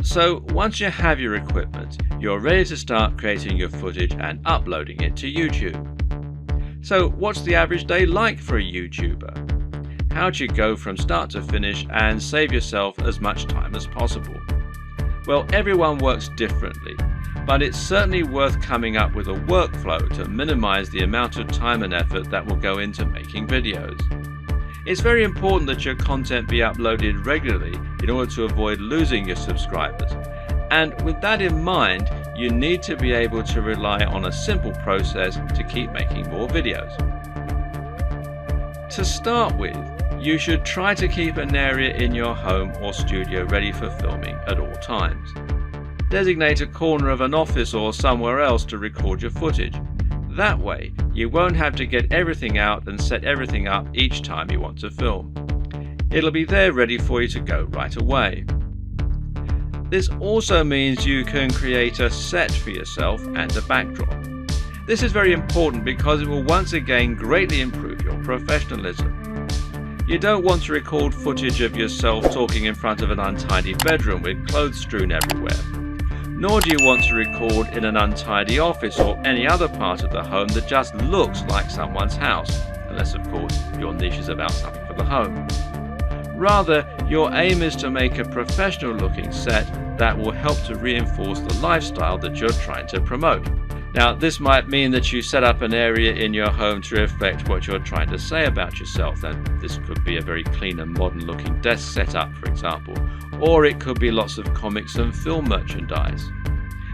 So once you have your equipment, you're ready to start creating your footage and uploading it to YouTube. So what's the average day like for a YouTuber? How do you go from start to finish and save yourself as much time as possible? Well, everyone works differently, but it's certainly worth coming up with a workflow to minimize the amount of time and effort that will go into making videos. It's very important that your content be uploaded regularly in order to avoid losing your subscribers. And with that in mind, you need to be able to rely on a simple process to keep making more videos. To start with, you should try to keep an area in your home or studio ready for filming at all times. Designate a corner of an office or somewhere else to record your footage. That way, you won't have to get everything out and set everything up each time you want to film. It'll be there ready for you to go right away. This also means you can create a set for yourself and a backdrop. This is very important because it will once again greatly improve your professionalism. You don't want to record footage of yourself talking in front of an untidy bedroom with clothes strewn everywhere. Nor do you want to record in an untidy office or any other part of the home that just looks like someone's house, unless of course your niche is about something for the home. Rather, your aim is to make a professional looking set that will help to reinforce the lifestyle that you're trying to promote. Now, this might mean that you set up an area in your home to reflect what you're trying to say about yourself, and this could be a very clean and modern looking desk setup, for example, or it could be lots of comics and film merchandise.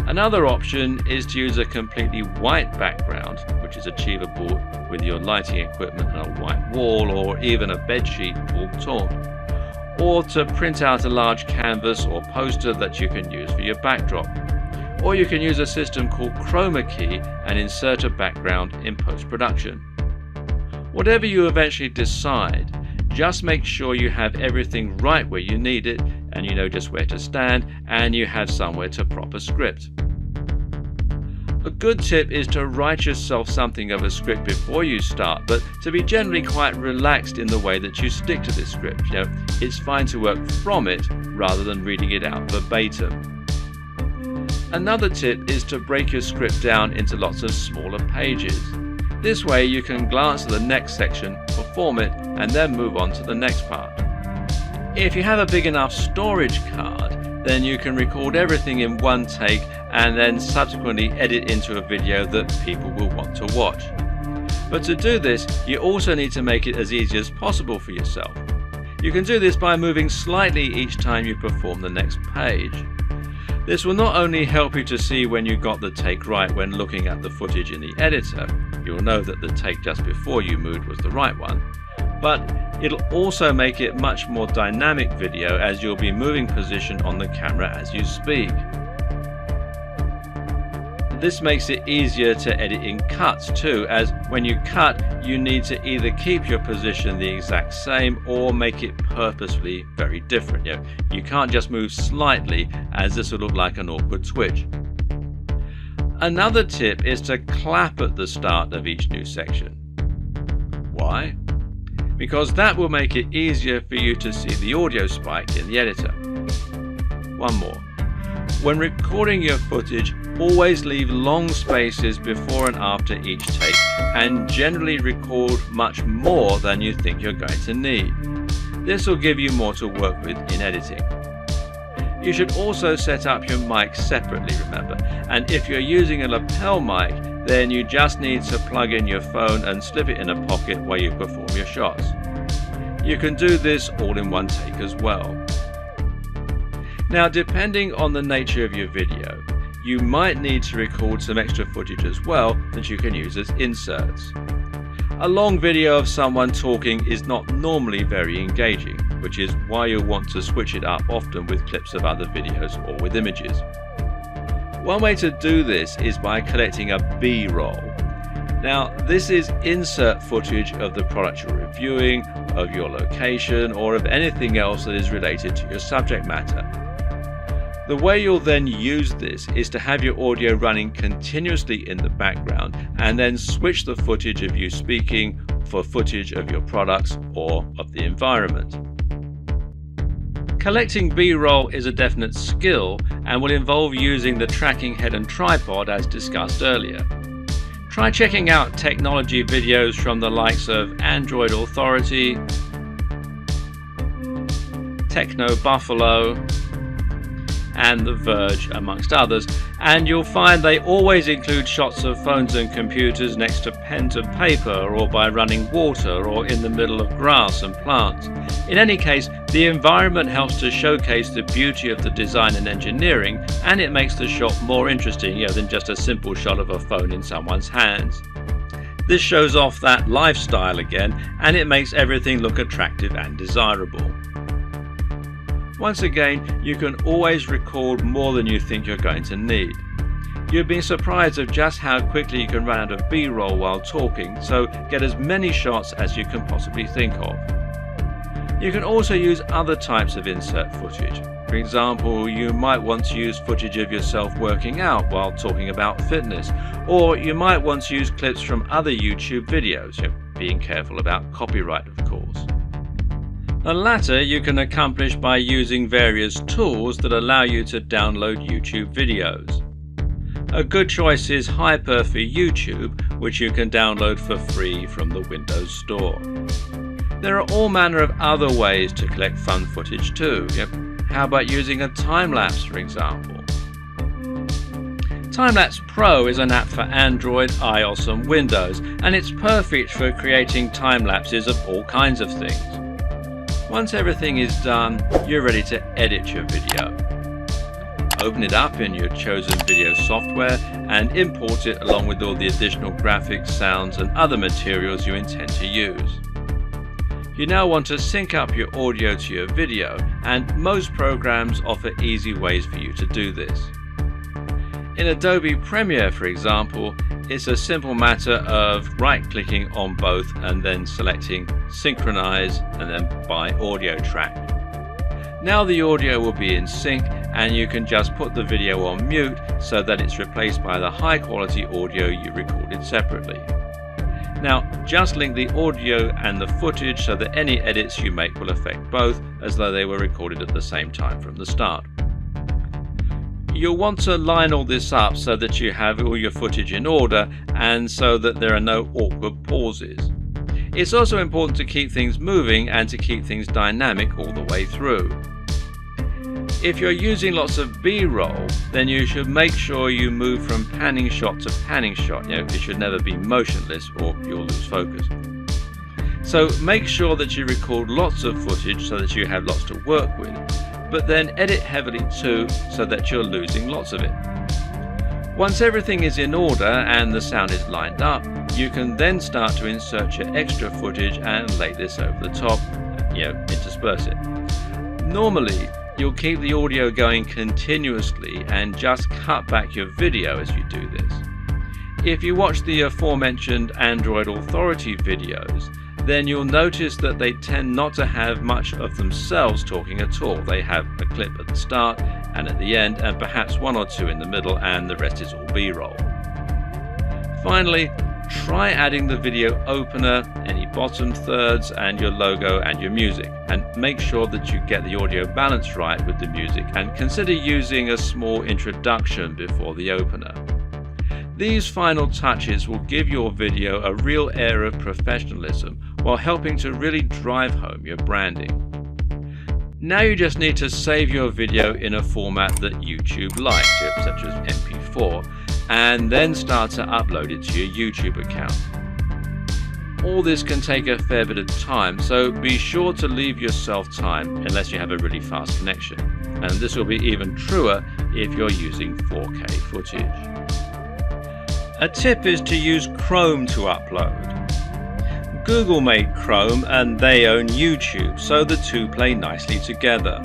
Another option is to use a completely white background, which is achievable with your lighting equipment and a white wall or even a bedsheet all torn, or to print out a large canvas or poster that you can use for your backdrop. Or you can use a system called Chroma Key and insert a background in post-production. Whatever you eventually decide, just make sure you have everything right where you need it, and you know just where to stand, and you have somewhere to prop a script. A good tip is to write yourself something of a script before you start, but to be generally quite relaxed in the way that you stick to this script. It's fine to work from it rather than reading it out verbatim. Another tip is to break your script down into lots of smaller pages. This way you can glance at the next section, perform it, and then move on to the next part. If you have a big enough storage card, then you can record everything in one take and then subsequently edit into a video that people will want to watch. But to do this, you also need to make it as easy as possible for yourself. You can do this by moving slightly each time you perform the next page. This will not only help you to see when you got the take right when looking at the footage in the editor, you'll know that the take just before you moved was the right one, but it'll also make it much more dynamic video as you'll be moving position on the camera as you speak. This makes it easier to edit in cuts too, as when you cut you need to either keep your position the exact same or make it purposefully very different. You can't just move slightly, as this will look like an awkward switch. Another tip is to clap at the start of each new section. Why? Because that will make it easier for you to see the audio spike in the editor. One more. When recording your footage, always leave long spaces before and after each take, and generally record much more than you think you're going to need. This will give you more to work with in editing. You should also set up your mic separately, remember, and if you're using a lapel mic, then you just need to plug in your phone and slip it in a pocket while you perform your shots. You can do this all in one take as well. Now, depending on the nature of your video, you might need to record some extra footage as well that you can use as inserts. A long video of someone talking is not normally very engaging, which is why you'll want to switch it up often with clips of other videos or with images. One way to do this is by collecting a B-roll. Now, this is insert footage of the product you're reviewing, of your location, or of anything else that is related to your subject matter. The way you'll then use this is to have your audio running continuously in the background and then switch the footage of you speaking for footage of your products or of the environment. Collecting B-roll is a definite skill and will involve using the tracking head and tripod as discussed earlier. Try checking out technology videos from the likes of Android Authority, Techno Buffalo and The Verge, amongst others, and you'll find they always include shots of phones and computers next to pen to paper, or by running water, or in the middle of grass and plants. In any case, the environment helps to showcase the beauty of the design and engineering, and it makes the shot more interesting, than just a simple shot of a phone in someone's hands. This shows off that lifestyle again, and it makes everything look attractive and desirable. Once again, you can always record more than you think you're going to need. You've been surprised of just how quickly you can run out of B-roll while talking, so get as many shots as you can possibly think of. You can also use other types of insert footage. For example, you might want to use footage of yourself working out while talking about fitness, or you might want to use clips from other YouTube videos, being careful about copyright of course. The latter you can accomplish by using various tools that allow you to download YouTube videos. A good choice is Hyper for YouTube, which you can download for free from the Windows Store. There are all manner of other ways to collect fun footage too. How about using a time-lapse, for example? Time-lapse Pro is an app for Android, iOS and Windows, and it's perfect for creating time-lapses of all kinds of things. Once everything is done, you're ready to edit your video. Open it up in your chosen video software and import it along with all the additional graphics, sounds and other materials you intend to use. You now want to sync up your audio to your video, and most programs offer easy ways for you to do this. In Adobe Premiere, for example, it's a simple matter of right-clicking on both and then selecting Synchronize and then by audio track. Now the audio will be in sync, and you can just put the video on mute so that it's replaced by the high-quality audio you recorded separately. Now just link the audio and the footage so that any edits you make will affect both, as though they were recorded at the same time from the start. You'll want to line all this up so that you have all your footage in order and so that there are no awkward pauses. It's also important to keep things moving and to keep things dynamic all the way through. If you're using lots of B-roll, then you should make sure you move from panning shot to panning shot. It should never be motionless or you'll lose focus. So make sure that you record lots of footage so that you have lots to work with, but then edit heavily too so that you're losing lots of it. Once everything is in order and the sound is lined up, you can then start to insert your extra footage and lay this over the top, intersperse it. Normally, you'll keep the audio going continuously and just cut back your video as you do this. If you watch the aforementioned Android Authority videos, then you'll notice that they tend not to have much of themselves talking at all. They have a clip at the start and at the end, and perhaps one or two in the middle, and the rest is all B-roll. Finally, try adding the video opener, any bottom thirds, and your logo and your music, and make sure that you get the audio balance right with the music, and consider using a small introduction before the opener. These final touches will give your video a real air of professionalism while helping to really drive home your branding. Now you just need to save your video in a format that YouTube likes, such as MP4, and then start to upload it to your YouTube account. All this can take a fair bit of time, so be sure to leave yourself time unless you have a really fast connection. And this will be even truer if you're using 4K footage. A tip is to use Chrome to upload. Google made Chrome and they own YouTube, so the two play nicely together.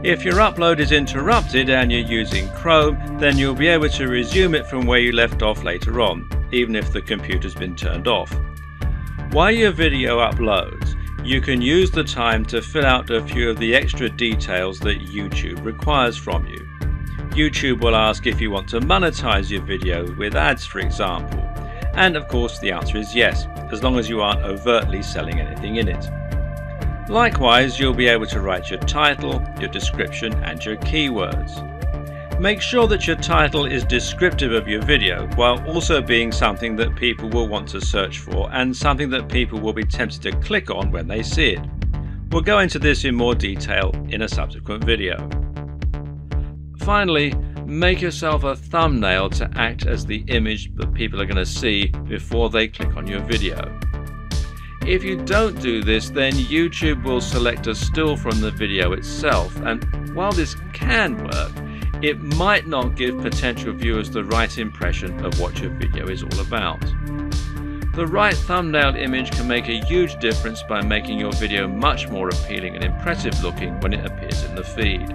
If your upload is interrupted and you're using Chrome, then you'll be able to resume it from where you left off later on, even if the computer's been turned off. While your video uploads, you can use the time to fill out a few of the extra details that YouTube requires from you. YouTube will ask if you want to monetize your video with ads, for example. And of course the answer is yes, as long as you aren't overtly selling anything in it. Likewise, you'll be able to write your title, your description and your keywords. Make sure that your title is descriptive of your video while also being something that people will want to search for and something that people will be tempted to click on when they see it. We'll go into this in more detail in a subsequent video. Finally, make yourself a thumbnail to act as the image that people are going to see before they click on your video. If you don't do this, then YouTube will select a still from the video itself, and while this can work, it might not give potential viewers the right impression of what your video is all about. The right thumbnail image can make a huge difference by making your video much more appealing and impressive looking when it appears in the feed.